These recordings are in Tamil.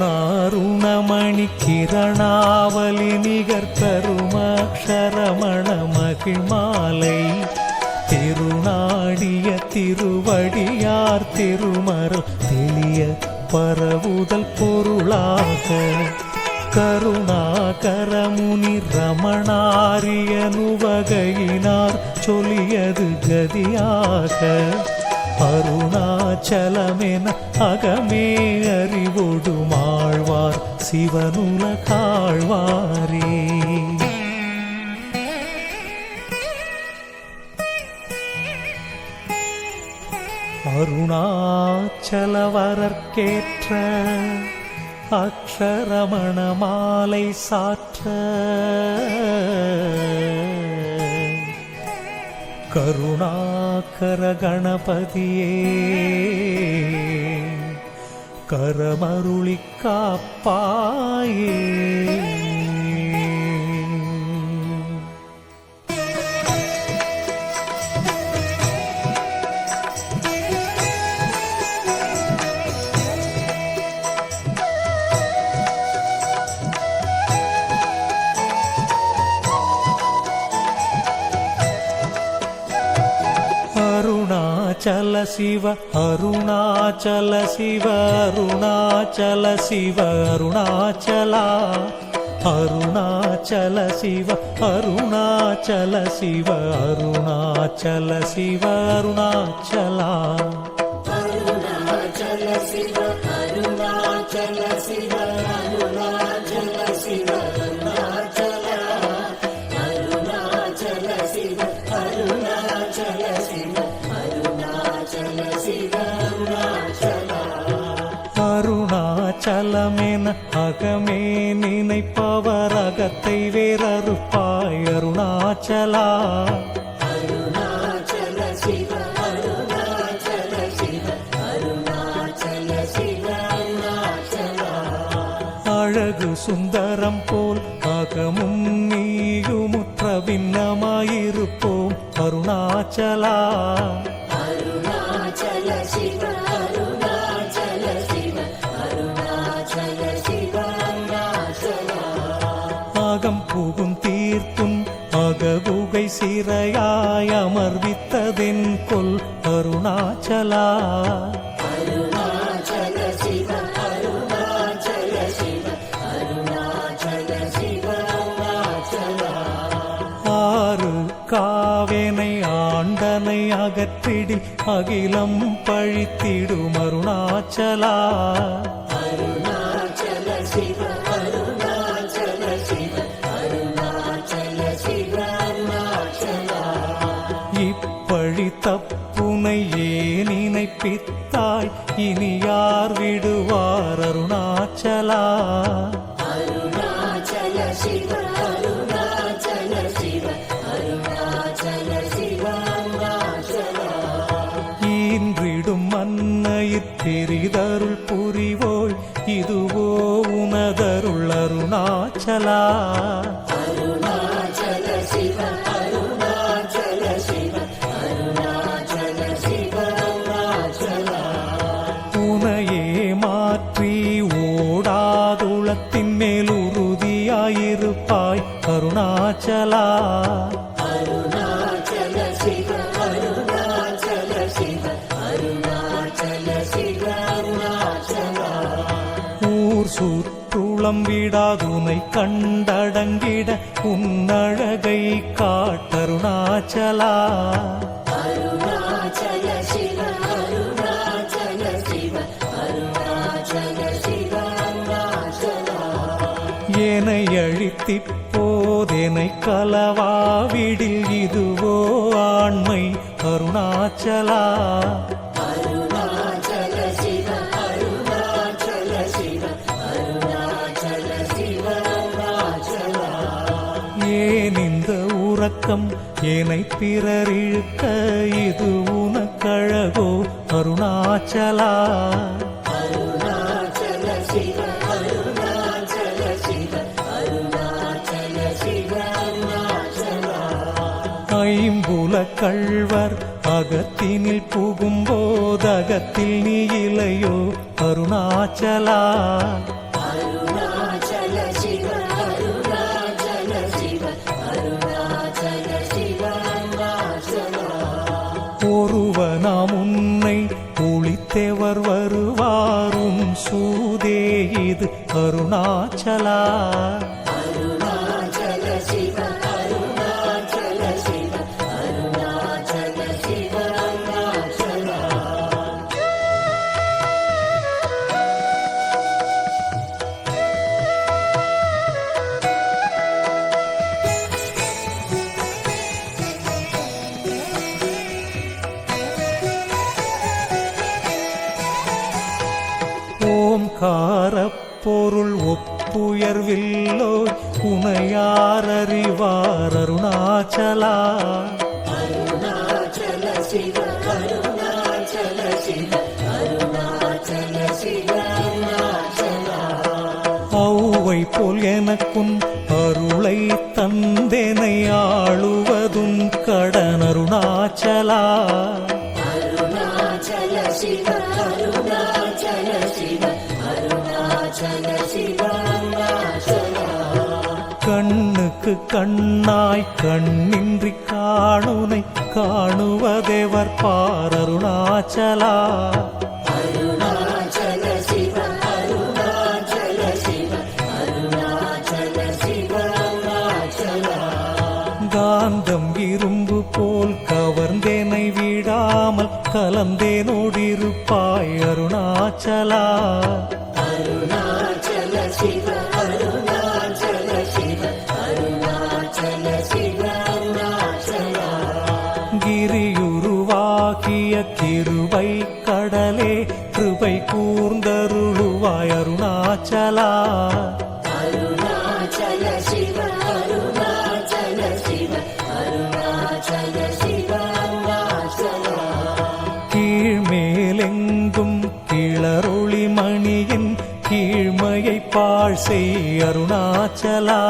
கருணாருணமணி கிரணாவலி நிகர் கருமக்ஷரமண மகிழ்மாலை திருநாடிய திருவடியார் திருமருள் தெளிய பரவுதல் பொருளாக கருணாகரமுனி ரமணாரியனுவகையினார் சொல்லியது கதியாக அருணாச்சலமென அகமே அறிவொடுமாழ்வார் சிவனுலகாழ்வாரே. அருணாச்சலவரற்கேற்ற அக்ஷரமண மாலை சாற்ற கருணாகர கணபதியே கரமருளி காப்பாயே. அருணாச்சல சிவ அருணாச்சல சிவ அருணாச்சல சிவ அருணாச்சலா அருணாச்சல சிவ அருணாச்சல சிவ அருணாச்சல சிவ அருணாச்சலா அருணாச்சல சிவ அருணாச்சல சிவ அருணாச்சல சிவ அருணாச்சலா அருணாச்சல சிவ அருணாச்சல சிவ அருணாச்சலமென அகமே நினைப்பவர் அகத்தை வேறறுப்பாய் அருணாச்சலா அருணாச்சல சிவ அருணாச்சல சிவ அருணாச்சல சிவ அருணாச்சலா அழகு சுந்தரம் போல் அகமும் நீயுமுற்ற பின்னமாயிருப்போம் அருணாச்சலா அருணாச்சல சிவ அருணாச்சல சிவ அருணாச்சல சிவ அருணாச்சலா அகம் புகும் தீர்த்தும் அககுகை சிறையாய் அமர்வித்ததென் கொல் அருணாச்சலா அருணாச்சல சிவ அருணாச்சல சிவ அருணாச்சல சிவ அருணாச்சலா ஆறு காவேனை ஆண்டனை அகற்றிடி அகிலம் பழித்திடும் அருணாச்சலா அருணாச்சல சிவ அருணாச்சல சிவ அருணாச்சல சிவ அருணாச்சலா இப்பழி தப்புனை ஏன் நினைப்பித்தாய் இனி யார் விடுவார் அருணாச்சலா அருணாச்சல சிவ அருணாச்சல சிவ அருணாச்சல சிவ அருணாச்சலா ஈன்றிடும் மன்னையிற் பெரிதருள் புரிவோய் இதுவோ உனதருள் அருணாச்சலா அருணாச்சல சிவ அருணாச்சல சிவ அருணாச்சல சிவ அருணாச்சலா உனையே மாற்றி ஓடாதுளத்தின் மேல் உறுதியாயிருப்பாய் அருணாச்சலா அருணாச்சல சிவ அருணாச்சல சிவ அருணாச்சல சிவ அருணாச்சலா ஊர் சுற்றுளம் விடாதுனை கண்டடங்கிட உன்னழகை காட்டருணாச்சலா அருணாச்சல சிவ அருணாச்சல சிவ அருணாச்சல சிவ அருணாச்சலா ஏனை அழித்திப்போதெனை கலவாவிடில் இதுவோ ஆண்மை அருணாச்சலா அருணாச்சல சிவ அருணாச்சல சிவ அருணாச்சல சிவ அருணாச்சலா ஏன் இந்த உறக்கம் ஏனை பிறர் இழுக்க இது உனக்கழகோ அருணாச்சலா அருணாச்சல சிவ அருணாச்சல சிவ அருணாச்சல சிவ அருணாச்சலா ஐம்புல கள்வர் அகத்தினில் புகும்போதகத்தில் நீ இலையோ அருணாச்சலா. அருணாச்சல சிவ அருணாச்சல சிவ அருணாச்சல சிவ அருணாச்சலா. ஒருவனாம் உன்னை ஒளித்தேவர் வருவாரும் சூதே இது அருணாச்சலா. அருணாச்சல சிவ அருணாச்சல சிவ அருணாச்சல சிவ அருணாச்சலா. ஓம்காரப் பொருள் ஒப்புயர்வில்லோய் உனையாரறிவார் அருணாச்சலா. அருணாச்சல சிவ அருணாச்சல சிவ அருணாச்சல சிவ அருணாச்சலா. ஔவை போல் எனக்கும் அருளை தந்தெனை ஆளுவதும் கடன் அருணாச்சலா. அருணாச்சல சிவ அருணாச்சல சிவ அருணாச்சல சிவ அருணாச்சலா. கண்ணுக்கு கண்ணாய் கண்ணின்றி காணுனை காணுவதேவர் பார் அருணாச்சலா. அருணாச்சல சிவ அருணாச்சல சிவ அருணாச்சல சிவ அருணாச்சலா. காந்தம் இரும்பு போல் கவர்ந்தேனை விடாமல் கலந்தேனோடிருப்பாய் அருணாச்சலா. அருணாச்சல சிவ அருணாச்சல சிவ அருணாச்சல சிவ அருணாச்சலா. கிரியுருவாகிய கிருபை கடலே கிருபை கூர்ந்தருளுவாய் அருணாச்சலா. அருணாச்சல சிவ அருணாச்சல சிவ அருணாச்சல சிவ அருணாச்சலா. கீழ்மேலெங்கும் கிளரொளி மணியின் கீழ்மையை பாழ் செய் அருணாச்சலா.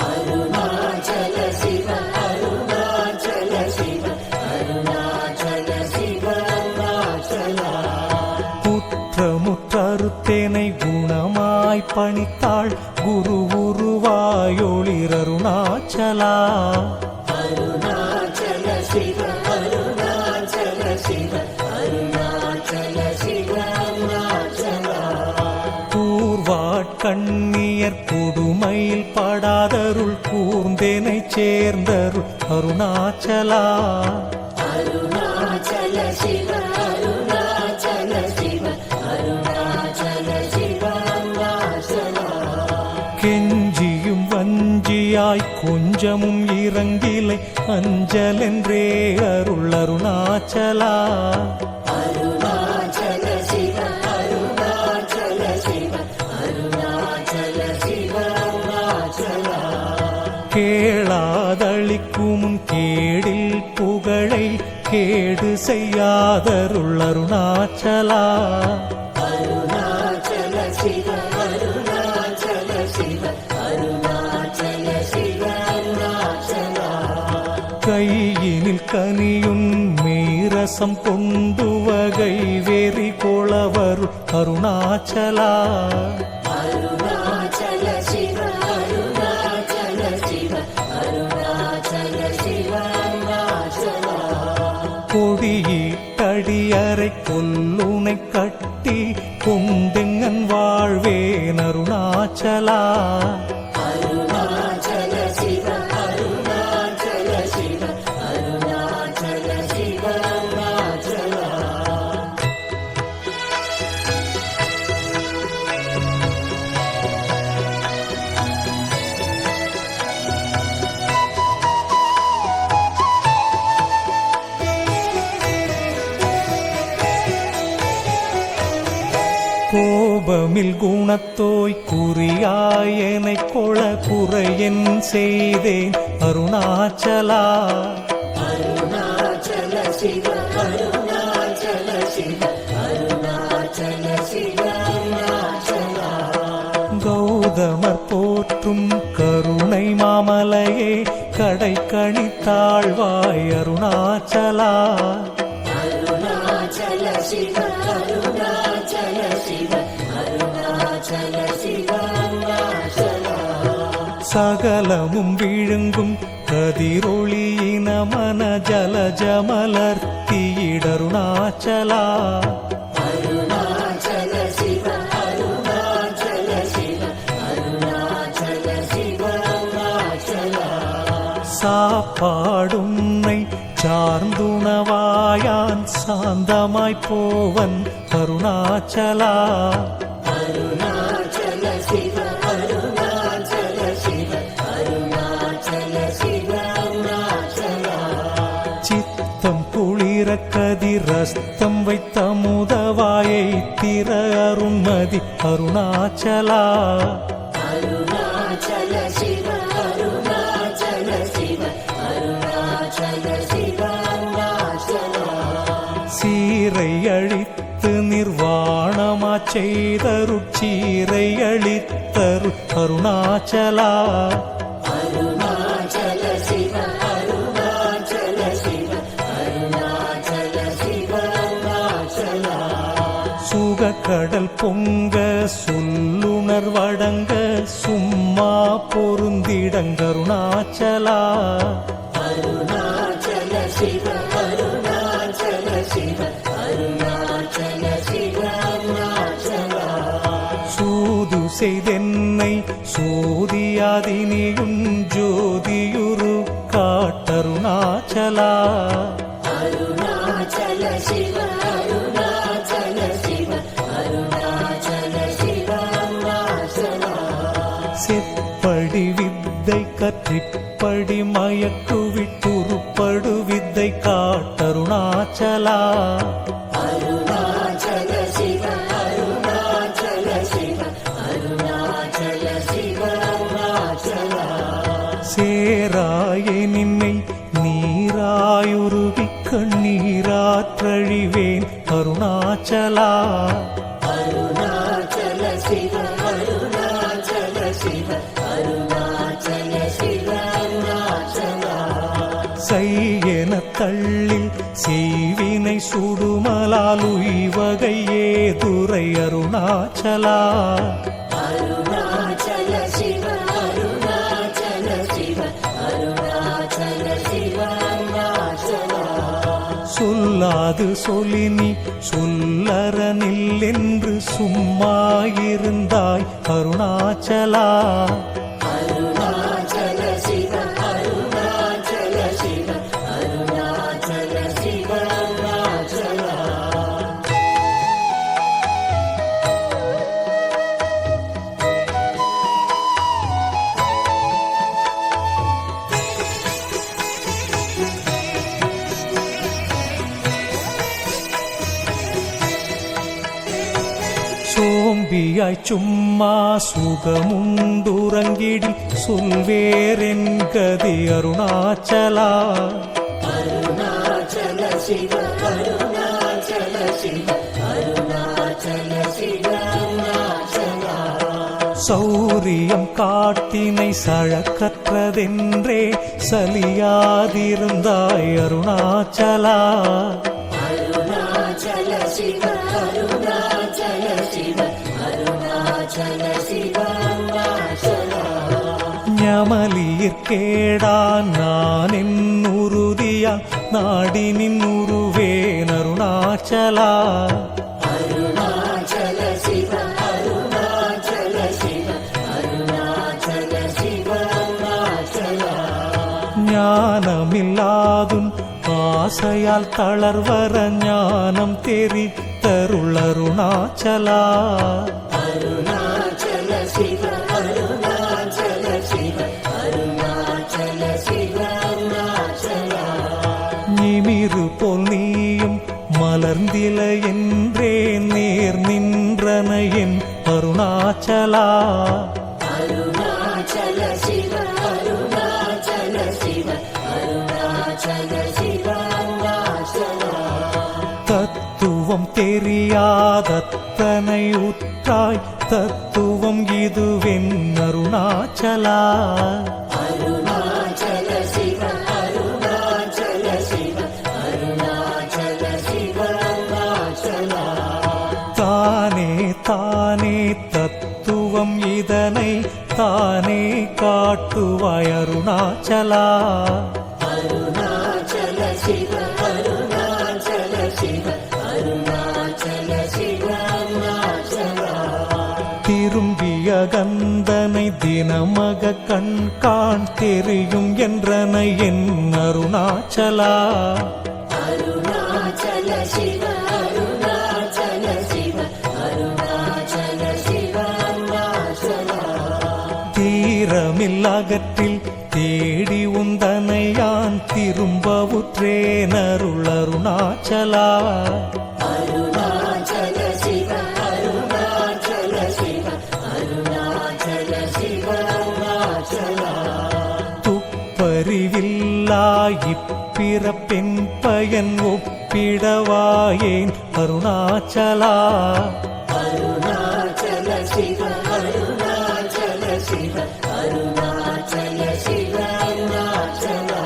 அருணாச்சல சிவ அருணாச்சல சிவ அருணாச்சல சிவ அருணாச்சலா. குற்றமுற்றறுத்தேனை குணமாய் பணித்தாள் குரு உருவாயொளிர் அருணாச்சலா. அருணாச்சல சிவ அருணாச்சல சிவ அருணாச்சல சிவ அருணாச்சலா. கூர்வாட்கண்ணியர் கொடுமையில் படாதருள் கூர்ந்தேனை சேர்ந்தருள் அருணாச்சலா. அருணாச்சல சிவ அருணாச்சல சிவ அருணாச்சல சிவ அருணாச்சலா. கெஞ்சியும் வஞ்சியாய் கொஞ்சமும் இறங்கிலை அஞ்சலென்றே அருள் அருணாச்சலா. அருணாச்சல சிவ அருணாச்சல சிவ அருணாச்சல சிவ அருணாச்சலா. கேளாதளிக்கும் கேடில் புகழை கேடு செய்யாதருள் அருணாச்சலா. அருணாச்சல சிவ அருணாச்சல சிவ அருணாச்சல சிவ அருணாச்சலா. கையினில் கனியுன் மீரசம் கொண்டு வகை வெறி கொளவருள் அருணாச்சலா. அருணாச்சல சிவ அருணாச்சல சிவ அருணாச்சல சிவ அருணாச்சலா. கொடியீட்டடியறை கொல்லுனை கட்டி கொண்டெங்கன் வாழ்வேன் அருணாச்சலா. அருணாச்சல சிவ அருணாச்சல சிவ அருணாச்சல சிவ அருணாச்சலா. கோபமில் குணத்தோய் குறியாயனை கொள குறையன் செய்தேன் அருணாச்சலா. அருணாச்சல சிவ அருணாச்சல சிவ அருணாச்சல சிவ அருணாச்சலா. கௌதமர் போற்றும் கருணை மாமலையே கடை கணித்த தாழ்வாய் அருணாச்சலா அருணாச்சல சிவ அருணாச்சல சிவ அருணாச்சல சிவ அருணாச்சலா சகலமும் விழுங்கும் கதிரொளியின மன ஜலஜமலர்த்தியிடருணாச்சலா அருணாச்சல சிவ அருணாச்சல சிவ அருணாச்சல சிவ அருணாச்சலா சாப்பாடுன்னை சார்ந்துணவாயான் சாந்தமாய் போவன் அருணாச்சலா அருணாச்சல சிவ அருணாச்சல சிவ அருணாச்சல சிவ அருணாச்சலா சித்தம் குளிர கதிரஸ்தம் வைத்த முதவாயை திற அருண்மதி அருணாச்சலா அருணாச்சல சிவ அருணாச்சல சிவ அருணாச்சல சிவ அருணாச்சலா சீரை அழித்து நிர்வாணமா செய்தருட்சீரை அழித்தரு அருணாச்சலா அருணாச்சல சிவ அருணாச்சல சிவ அருணாச்சல சிவ அருணாச்சலா சுகக்கடல் பொங்க சொல்லுணர்வடங்க சும்மா பொருந்திடங்கருணாச்சலா அருணாச்சல சிவ அருணாச்சல சிவ அருணாச்சல சிவ அருணாச்சலா சூது செய்தென்னை சோதியாதினியும் ஜோதியுரு காட்டருணாச்சலா அருணாச்சல சிவ அருணாச்சல சிவ அருணாச்சல சிவ அருணாச்சலா செப்படி வித்தை கற்றிப்படி மயக்குவிட்டுருப்படு வித்தை காட்டருணாச்சலா அருணாச்சல சிவ அருணாச்சல சிவ அருணாச்சல சிவ அருணாச்சலா சேராய நின்னை நீராயுருகி கண்ணீராற்றழிவேன் அருணாச்சலா அருணாச்சல சிவ அருணாச்சல சிவ அருணாச்சல சிவ அருணாச்சலா செய்யென தள்ளில் செய்வினை சுடுமலால் உய்வகையே துரை அருணாச்சலா அருணாச்சல சிவ அருணாச்சல சிவ அருணாச்சல சிவ அருணாச்சலா சொல்லாது சொல்லினி சொல்லறனில் என்று சும்மாயிருந்தாய் அருணாச்சலா அருணாச்சல சிவ அருணாச்சல சிவ அருணாச்சல சிவ அருணாச்சலா சோம்பியாய் சும்மா சுகமுண்டுறங்கிடி சொல்வேரென் கதி அருணாச்சலா அருணாச்சல சிவ அருணாச்சல சிவ அருணாச்சல சிவ அருணாச்சலா சௌரியம் காட்டினை சழக்கற்றதென்றே சலியாதிருந்தாய் அருணாச்சலா அருணாச்சல சிவ அருணாச்சல சிவ அருணாச்சல சிவ அருணாச்சலா ஞமலியிற்கேடா நான் என் உறுதியா நாடி நின் உருவேன் அருணாச்சலா அருணாச்சல சிவ அருணாச்சல சிவ அருணாச்சல சிவ அருணாச்சலா ஞானமில்லாதும் ஆசையால் தளர்வர ஞானம் தெரித்தருள் அருணாச்சலா அருணாச்சல சிவ அருணாச்சல சிவ அருணாச்சல சிவ அருணாச்சலா நிமிரு போல் நீயும் மலர்ந்தில என்றே நேர் நின்றன என் அருணாச்சலா அருணாச்சல சிவ அருணாச்சல சிவ அருணாச்சல சிவ அருணாச்சலா தத்துவம் தெரியாதத்தனை உற்றாய் தத்துவம் இதுவென் அருணாச்சலா அருணாச்சல சிவ அருணாச்சல சிவ அருணாச்சல சிவ அருணாச்சலா தானே தானே தத்துவம் இதனை தானே காட்டுவாய் அருணாச்சலா அருணாச்சல சிவ அருணாச்சல சிவ அருணாச்சல சிவ அருணாச்சலா திரும்பிய கந்தனை தினமக கண் தெரியும் என்றனை என் அருணாச்சலா அருணாச்சல சிவ அருணாச்சல சிவ அருணாச்சல சிவ அருணாச்சலா தீரமில்லகற்றில் தேடி உந்தனை யான் திரும்பவுற்றேன் அருள் அருணாச்சலா அருணாச்சல சிவ அருணாச்சல சிவ அருணாச்சல சிவ அருணாச்சலா துப்பறிவில்லா இப்பிறப்பெண் பயன் ஒப்பிடவாயேன் அருணாச்சலா அருணாச்சல சிவ அருணாச்சல சிவ அருணாச்சல சிவ அருணாச்சலா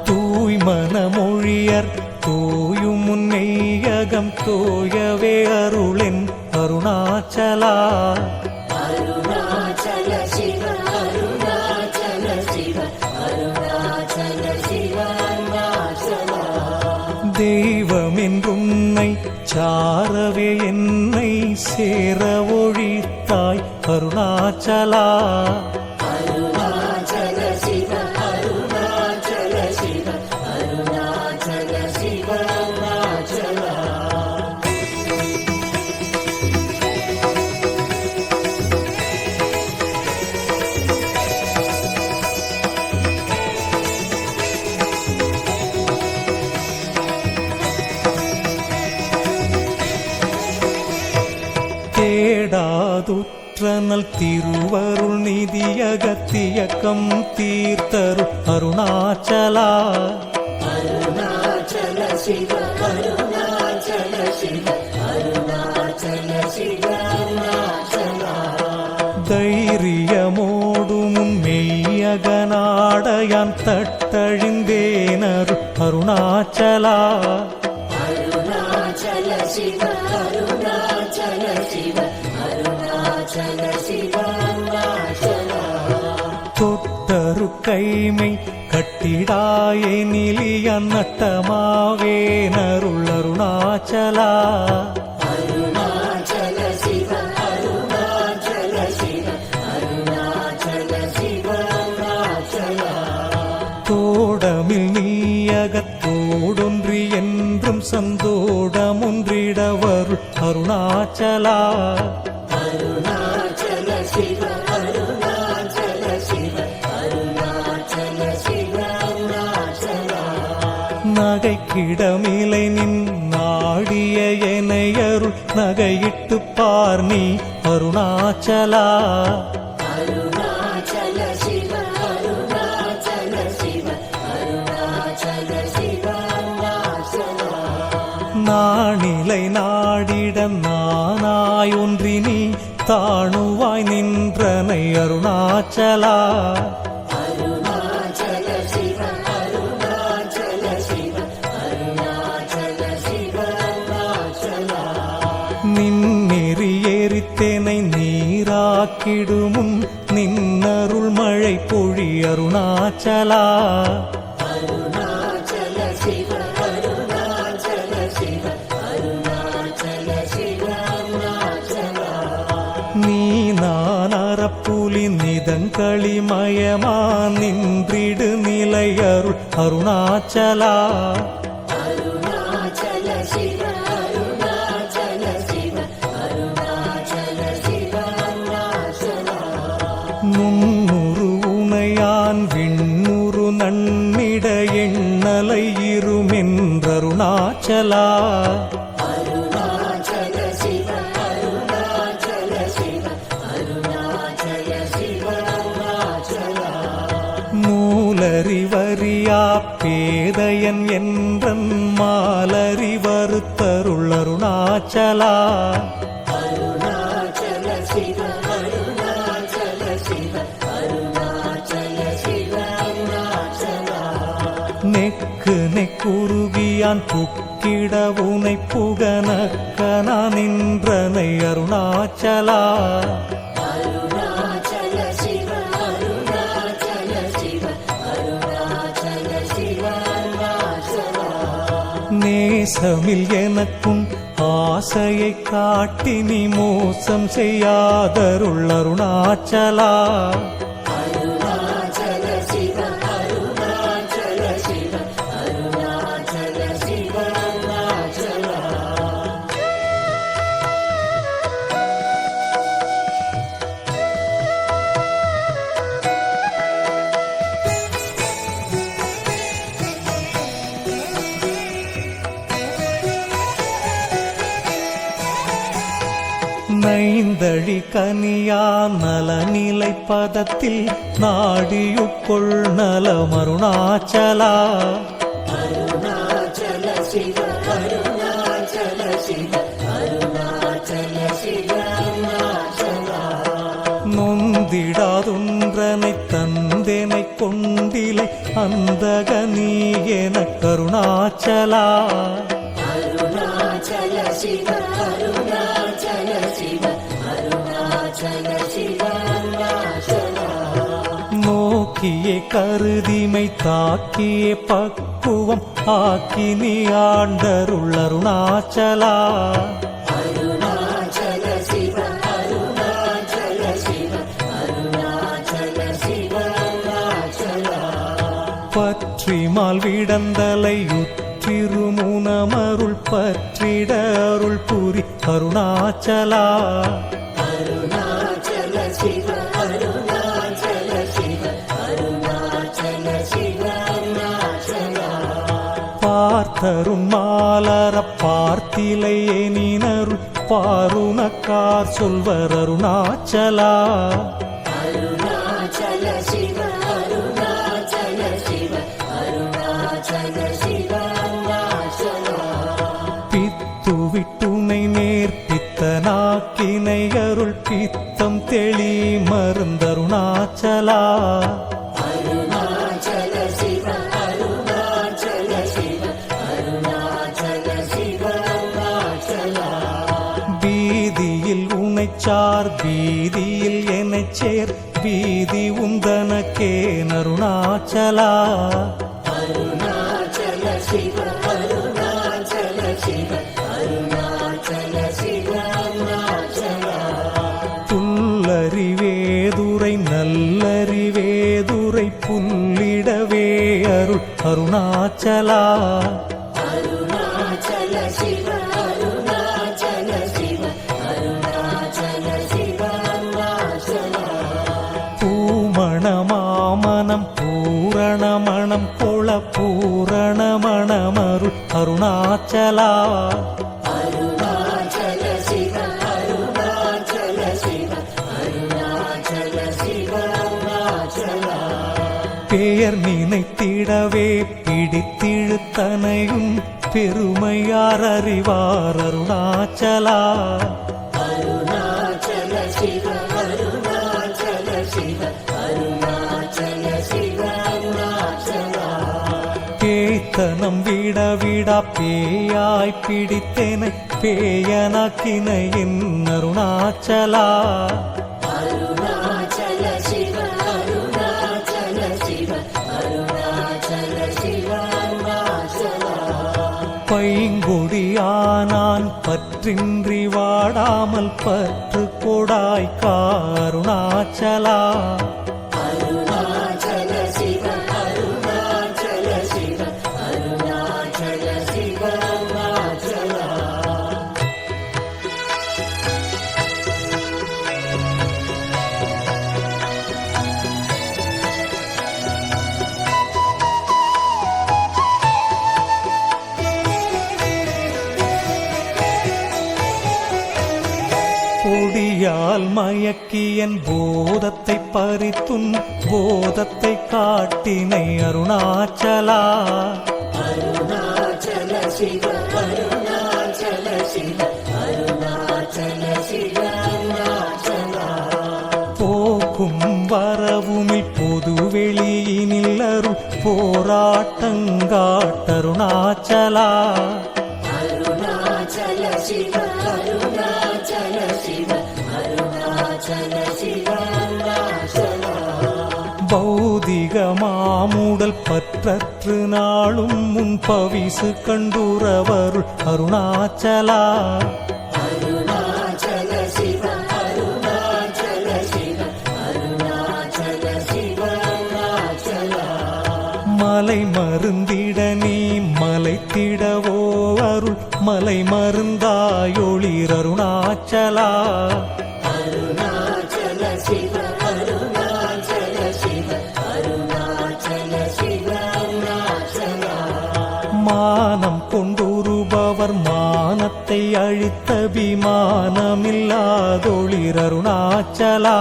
தூய்மனமொழியர் தூயும் முன்னையகம் தோயவே அருளென் அருணாச்சலா அருணாச்சல சிவ அருணாச்சல சிவ அருணாச்சல சிவ அருணாச்சலா தெய்வமென்றுன்னை சாரவே என்னை சேர ஒழித்தாய் அருணாச்சலா அருணாச்சல சிவ அருணாச்சல சிவ அருணாச்சல சிவ அருணாச்சலா தேடாதுற்றனல் திருவருள் நிதியகத்தியக்கம் தீர்த்தரு அருணாச்சலா அருணாச்சல சிவ அருணாச்சல சிவ அருணாச்சல சிவ அருணாச்சலா தைரியமோடும் மெய்யகநாடையான் தட்டழிந்தேனரு அருணாச்சலா அருணாச்சல சிவ அருணாச்சல சிவ அருணாச்சல சிவ அருணாச்சலா தொட்டரு கைமை கட்டிடாயே நிலியன் நட்டமாவேனருள் அருணாச்சலா அருணாச்சல சிவ அருணாச்சல சிவ அருணாச்சல சிவ அருணாச்சலா தோடமில் நீயகத்தோடொன்றி என்றும் சந்தோடமொன்றிடவர் அருணாச்சலா அருணாச்சல சிவ அருணாச்சல சிவ அருணாச்சல சிவ அருணாச்சலா நகைக்கிடமிலை நின் நாடிய எனையருள் நகையிட்டு பார் நீ அருணாச்சலா அருணாச்சல சிவ அருணாச்சல சிவ அருணாச்சல சிவ அருணாச்சலா நாணிலை நாடிடம் நானாய் ஒன்றி நீ தாணுவாய் நின்றனை அருணாச்சலா அருணாச்சல சிவ அருணாச்சல சிவ அருணாச்சல சிவ அருணாச்சலா நின்னெறி எரித்தேனை நீராக்கிடுமுன் நின்னருள் மழை பொழி அருணாச்சலா அருணாச்சல சிவ அருணாச்சல சிவ அருணாச்சல சிவ அருணாச்சலா நீ நான் அறப்புலி நிதங்களிமயமா நின்றிடு நிலையருள் அருணாச்சலா அருணாச்சல சிவ அருணாச்சல சிவ அருணாச்சல சிவ அருணாச்சலா முன்னுரு உனையான் விண்ணுரு நன்னிட எண்ணலை இருமென்றருணாச்சலா அருணாச்சல சிவ அருணாச்சல சிவ அருணாச்சல சிவ அருணாச்சலா நூலறிவறியா பேதையன் என்றன் மாலறிவறுத்தருள் அருணாச்சலா அருணாச்சல சிவ அருணாச்சல சிவ அருணாச்சல சிவ அருணாச்சலா நெக்கு நெக்கு குறுகியான் புக்கிட உனை புகனக்கனா நின்றனை அருணாச்சலா அருணாச்சல சிவ அருணாச்சல சிவ அருணாச்சல சிவ அருணாச்சலா நேசமில் எனக்கும் ஆசையை காட்டி நீ மோசம் செய்யாதருள் அருணாச்சலா அருணாச்சல சிவ அருணாச்சல சிவ அருணாச்சல சிவ அருணாச்சலா நைந்தழி கனியா நலநிலை பதத்தில் நாடியுட்கொள் நலம் அருணாச்சலா அருணாச்சல சிவ அருணாச்சல சிவ அருணாச்சல சிவ அருணாச்சலா நொந்திடாதொன்றனை தந்தெனை கொண்டிலை அந்தக நீ என கருணாச்சலா அருணாச்சல சிவ அருணாச்சல சிவ அருணாச்சல சிவ அருணாச்சலா நோக்கியே கருதிமை தாக்கியே பக்குவம் ஆக்கி நீ ஆண்டருள் அருணாச்சலா அருணாச்சல சிவ அருணாச்சல சிவ அருணாச்சல சிவ அருணாச்சலா பற்றிமால் விடந்தலை திருமுனமருள் பற்றிட அருள் புரி அருணாச்சலா அருணாச்சல சிவ அருணாச்சல சிவ அருணாச்சல சிவ அருணாச்சலா பார்த்தருண் மாலர பார்த்திலை எனினருள் பாருணக்கார் சொல்வர் அருணாச்சலா அருணாச்சல சிவ அருணாச்சல சிவ அருணாச்சல சிவ அருணாச்சலா பித்துவிட்டுனை நேர்ப்பித்தனாக்கினை அருள் பித்தம் தெளி மருந்தருணாச்சலா அருணாச்சல சிவ அருணாச்சல சிவ அருணாச்சல சிவ அருணாச்சலா பீதியில் உனைச்சார் பீதியில் எனச் சேர் பீதி உந்தனக்கே அருணாச்சலா அருணாச்சல சிவ அருணாச்சல சிவ அருணாச்சல சிவ அருணாச்சலா புல்லறிவேதுரை நல்லறிவேதுரை புல்லிடவே அருள் அருணாச்சலா அருணாச்சல சிவ அருணாச்சல சிவ அருணாச்சல சிவ அருணாச்சலா பூமணமாமனம் பூரணமணம் கொள பூரணமணமருள் அருணாச்சலா அருணாச்சல சிவ அருணாச்சல சிவ அருணாச்சல சிவ அருணாச்சலா பெயர் நினைத்திடவே பிடித்திழுத்தனையும் பெருமையார் அறிவார் அருணாச்சலா அருணாச்சல சிவ அருணாச்சல சிவ அருணாச்சல சிவ அருணாச்சலா பேய்த்தனம் விட விடா பேயாய் பிடித்தேனை பேயனாக்கினை என் அருணாச்சலா அருணாச்சல சிவ அருணாச்சல சிவ அருணாச்சல சிவ அருணாச்சலா பைங்கொடியானான் பற்றின்றி வாடாமல் பற்று கொடாய் காருணாச்சலா அருணாச்சல சிவ அருணாச்சல சிவ அருணாச்சல சிவ அருணாச்சலா பொடியால் மயக்கியன் போதத்தை பறித்துன் போதத்தை காட்டினை அருணாச்சலா அருணாச்சல சிவ அருணாச்சல சிவ அருணாச்சல சிவ அருணாச்சலா போக்கும் வரவுமில் பொது வெளியினில் அருள் போராட்டங்காட்ட அருணாச்சலா அருணாச்சல சிவ அருணாச்சல சிவ அருணாச்சல சிவ அருணாச்சலா பௌதிக மாமுடல் பற்றற்று நாளும் முன் பவிசு கண்டுறவருள் அருணாச்சலா அருணாச்சல சிவ அருணாச்சல சிவ அருணாச்சல சிவ அருணாச்சலா மலை மருந்திட நீ மலைத்திடவோ அருள் மலை மருந்தாயொளிர் அருணாச்சலா அருணாச்சல சிவ அருணாச்சல சிவ அருணாச்சல சிவ அருணாச்சலா மானம் கொண்டுருபவர் மானத்தை அழித்த விமானமில்லாதொளிர் அருணாச்சலா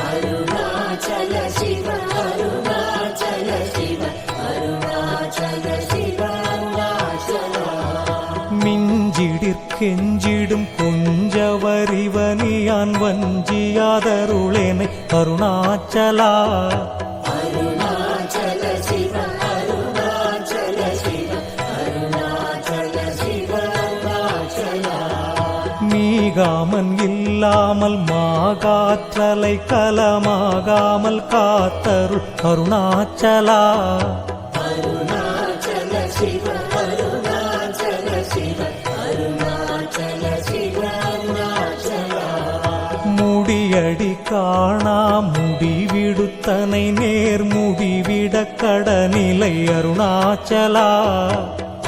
அருணாச்சல சிவ அருணாச்சல சிவ அருணாச்சல சிவ அருணாச்சலா மிஞ்சிடிற்கெஞ்சிடும் கொஞ்சவரிவனியான் வஞ்சியாதருளேனை அருணாச்சலா அருணாச்சல சிவ அருணாச்சல சிவ அருணாச்சல சிவ அருணாச்சலா மீகாமன் இல்லாமல் மாகாற்றலை கலமாகாமல் காத்தருள் அருணாச்சலா அருணாச்சல சிவ அருணாச்சல சிவ அருணாச்சல சிவ அருணாச்சலா முடியடி காணா முடிவிடுத்தனை நேர் முடிவிட கடநிலை அருணாச்சலா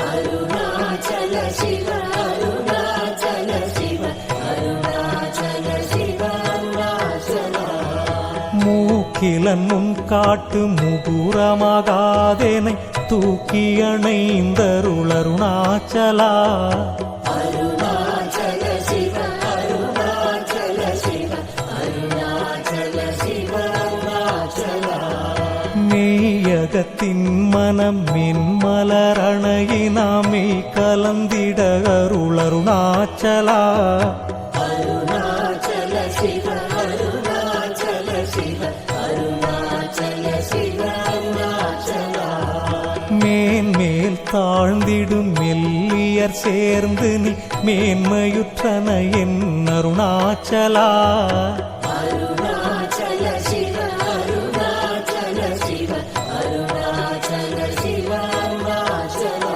அருணாச்சல சிவ அருணாச்சல சிவ அருணாச்சல சிவ அருணாச்சலா மூக்கிலன் முன் காட்டு முகுரமாகாதேனை தூக்கி அணைந்தருள் அருணாச்சலா அருணாச்சல சிவ அருணாச்சல சிவ அருணாச்சல சிவ அருணாச்சலா மெய்யகத்தின் மனம் மென்மலரணையினாமே கலந்திட அருள் அருணாச்சலா அருணாச்சல சிவ அருணாச்சல சிவ அருணாச்சல சிவ அருணாச்சலா மேன்மேல் தாழ்ந்திடும் மெல்லியர் சேர்ந்து நீ மேன்மையுற்றன என் அருணாச்சலா அருணாச்சல சிவ அருணாச்சல சிவ அருணாச்சல சிவ அருணாச்சலா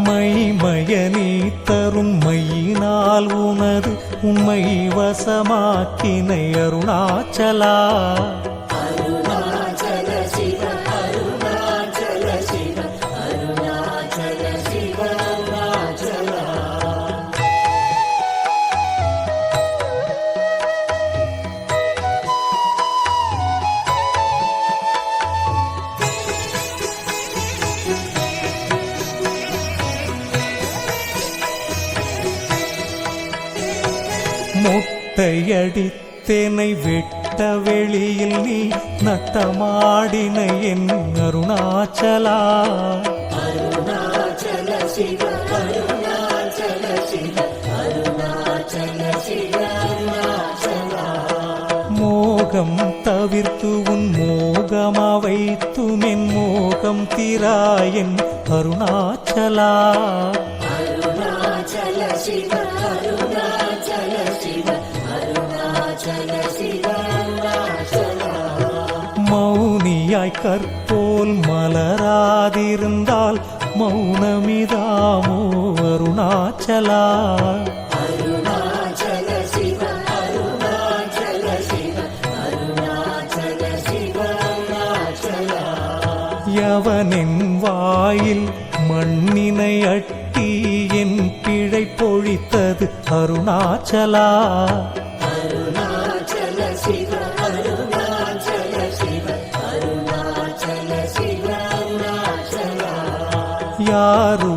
மைமய நீ தரும் மையினால் உனது உண்மை வசமாக்கினை அருணாச்சலா அருணாச்சல சிவ அருணாச்சல சிவ அருணாச்சல சிவ அருணாச்சலா மொட்டையடித்தேனை வெட்ட வெளியில் நீ நட்டமாடின என் அருணாச்சலா அருணாச்சல சிவ அருணாச்சல சிவ அருணாச்சல சிவ அருணாச்சலா மோகம் தவிர்த்து உன் மோகமா வைத்துமென் மோகம் திராயன் அருணாச்சலா அருணாச்சல சிவ அருணாச்சல சிவ அருணாச்சல சிவ அருணாச்சலா மௌனியாய் கற்போல் மலராதிருந்தால் மௌனமிதாமோ அருணாச்சலா அருணாச்சல சிவ அருணாச்சல சிவ அருணாச்சல சிவ அருணாச்சலா யவனின் வாயில் மண்ணினை அட்டி என் பிழை பொழித்தது அருணாச்சலா அருணாச்சல சிவ அருணாச்சல சிவ அருணாச்சல சிவ அருணாச்சலா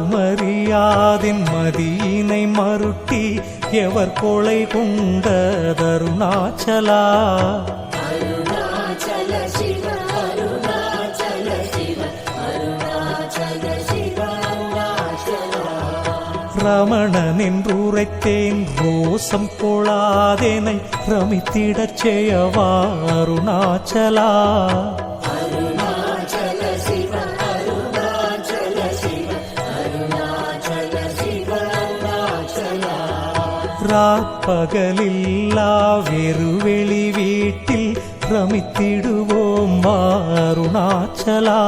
யாருமறியாதின் மதியினை மருட்டி எவர் கொலை கொண்டதருணாச்சலா அருணாச்சல சிவ அருணாச்சல சிவ அருணாச்சல சிவ அருணாச்சலா ரமணன் என்றுரைத்தேன் ரோசம் கொளாதேனை ரமித்திடச் செய்யவா அருணாச்சலா அருணாச்சல சிவ அருணாச்சல சிவ ராப்பகலில்லா வெறுவெளி வீட்டில் ரமித்திடுவோம் வா அருணாச்சலா.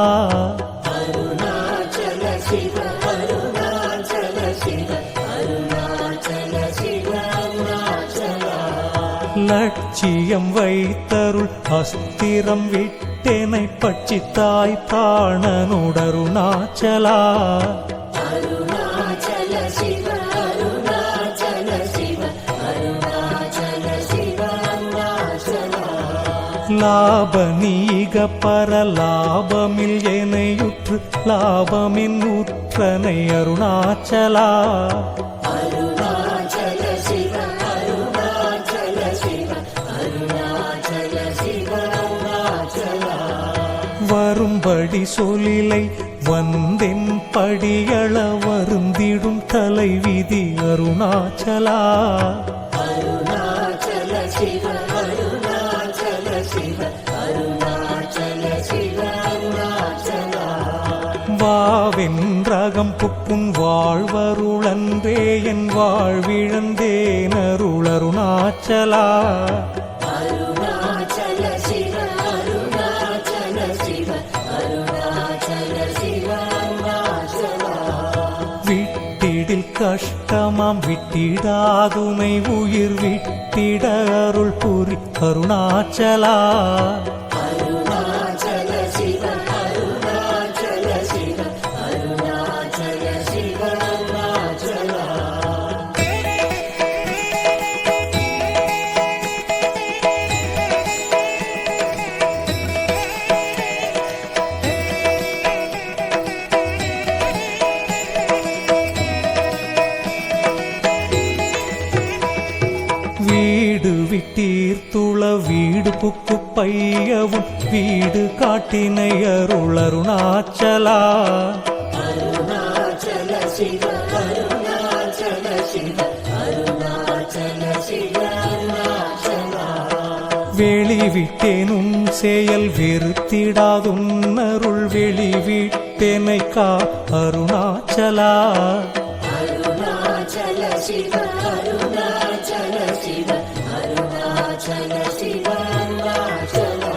அருணாச்சல சிவ அருணாச்சல சிவ அருணாச்சல சிவ அருணாச்சலா. லட்சியம் வைத்தருள் அஸ்திரம் விட்டெனை பட்சித்தாய் பிராணனுடருணாச்சலா. அருணாச்சல சிவ அருணாச்சல சிவ அருணாச்சல சிவ அருணாச்சலா. லாபநீக பரலாபமில் எனையுற்று லாபமின் உற்றனை அருணாச்சலா. அருணாச்சல சிவ அருணாச்சல சிவ அருணாச்சல சிவ அருணாச்சலா. வரும்படி சொலிலை வந்தென் படியள வருந்திடும் தலைவிதி அருணாச்சலா. அருணாச்சல சிவ அருணாச்சல சிவ அருணாச்சல சிவ அருணாச்சலா. வாவென்றகம் புக்கும் வாழ்வருளன்றே என் வாழ்விழந்தேன் அருளருணாச்சலா. அருணாச்சல சிவ அருணாச்சல சிவ அருணாச்சல சிவ அருணாச்சலா. விட்டிடில் கஷ்டமாம் விட்டிடாதுனை உயிர் விட்டிட அருள் புரி அருணாச்சலா. அருணாச்சல சிவ அருணாச்சல சிவ அருணாச்சல சிவ அருணாச்சலா. வீடு விட்டீர்த்துள வீடு புக்கு பையவும் வீடு காட்டினை அருளருணாச்சலா. அருணாச்சல சிவ அருணாச்சல சிவ அருணாச்சல சிவ அருணாச்சலா. வெளிவிட்டேனும் செயல் வெறுத்திடாதுன் அருள் வெளிவிட்டேனை கா அருணாச்சலா. அருணாச்சல சிவ அருணாச்சல சிவ அருணாச்சல சிவ அருணாச்சலா.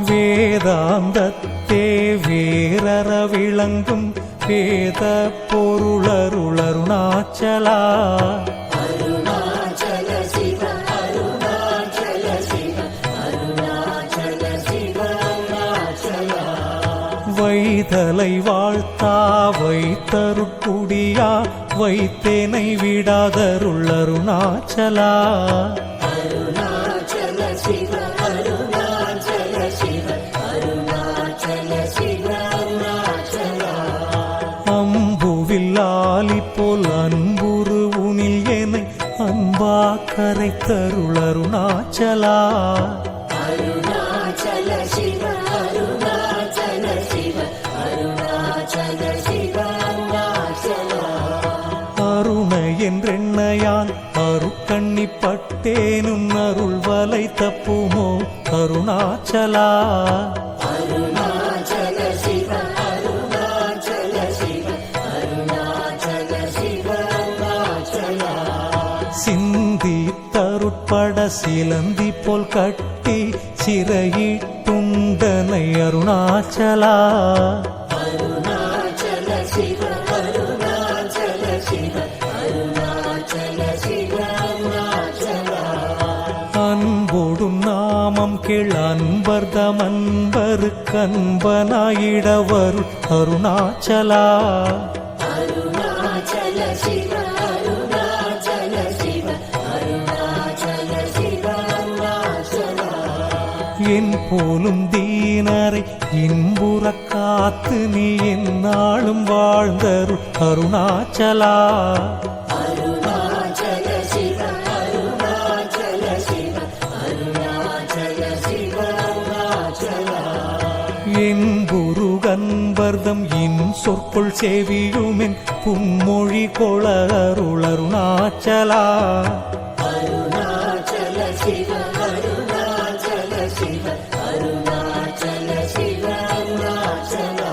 வேதாந்தத்தே வேரற விளங்கும் வேத பொருளருளருணாச்சலா. அருணாச்சல சிவ அருணாச்சல சிவ அருணாச்சல சிவ அருணாச்சலா. வைதலை வாழ்த்தா வைத்தருட்குடியா வைத்தேனை விடாதருளருணாச்சலா. அருணாச்சல சிவ அருணாச்சல சிவ அருணாச்சல சிவ அருணாச்சலா. அம்புவில்லாலி போல் அன்புரு உனில் எனை அன்பா கரைத்தருளருணாச்சலா. அருணாச்சல சிவ அருணாச்சல சிவ அருணாச்சல சிவ அருணாச்சலா. அருண என்றெண்ணையான் அருக்கண்ணி பட்டேனும் அருள் வலை தப்புமோ அருணாச்சலா. அருணாச்சல சிவ அருணாச்சல சிவ அருணாச்சல சிவ அருணாச்சலா. சிந்தி தருட்பட சிலந்தி போல் கட்டி சிறையிட்டுண்டனை அருணாச்சலா. அருணாச்சல சிவ அருணாச்சல சிவ அருணாச்சல சிவ அருணாச்சலா. அன்போடும் நாமம் கேள் அன்பர்தம் அன்பருக்கு அன்பனாயிடவருள் அருணாச்சலா. அருணாச்சல சிவ அருணாச்சல சிவ அருணாச்சல சிவ அருணாச்சலா. என் போலும் தீனரை இன்புற காத்து நீ எந்நாளும் வாழ்ந்தருள் அருணாச்சலா. அருணாச்சல சிவ அருணாச்சல சிவ அருணாச்சல சிவ அருணாச்சலா. என் குரு கன்பர்தம் இன் சொற்கொள் செவியுமென் புன்மொழி கொள அருள் அருணாச்சலா. அருணாச்சல சிவ அருணாச்சல சிவ அருணாச்சல சிவ அருணாச்சலா.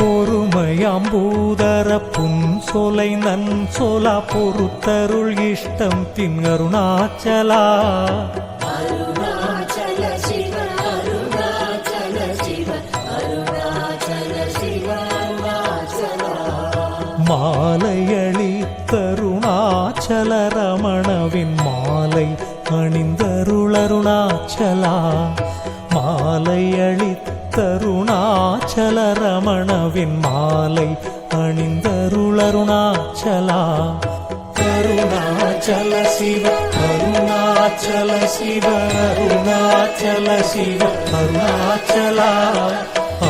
பொறுமையாம்பூத பொருதர புன்சொலை நன்சொலா பொறுத்தருள் இஷ்டம் தின் அருணாச்சலா அருணாச்சல சிவ அருணாச்சல சிவ அருணாச்சல சிவ அருணாச்சலா மாலையளி தருணாச்சல ரமணவின் மாலை அணிந்தருளருணாச்சலா மாலையளி தருணாச்சல ரமணவின் மாலை அணிந்தருளருணாச்சலா அருணாச்சல சிவ அருணாச்சல சிவ அருணாச்சல சிவ அருணாச்சலா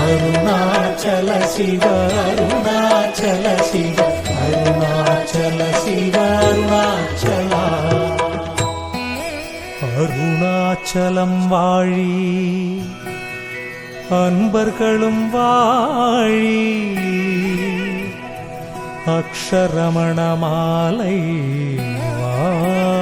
அருணாச்சல சிவ அருணாச்சல சிவ அருணாச்சல சிவ அருணாச்சலா அருணாச்சலம் வாழி அன்பர்களும் வாழி அக்ஷரமண மாலை வாழி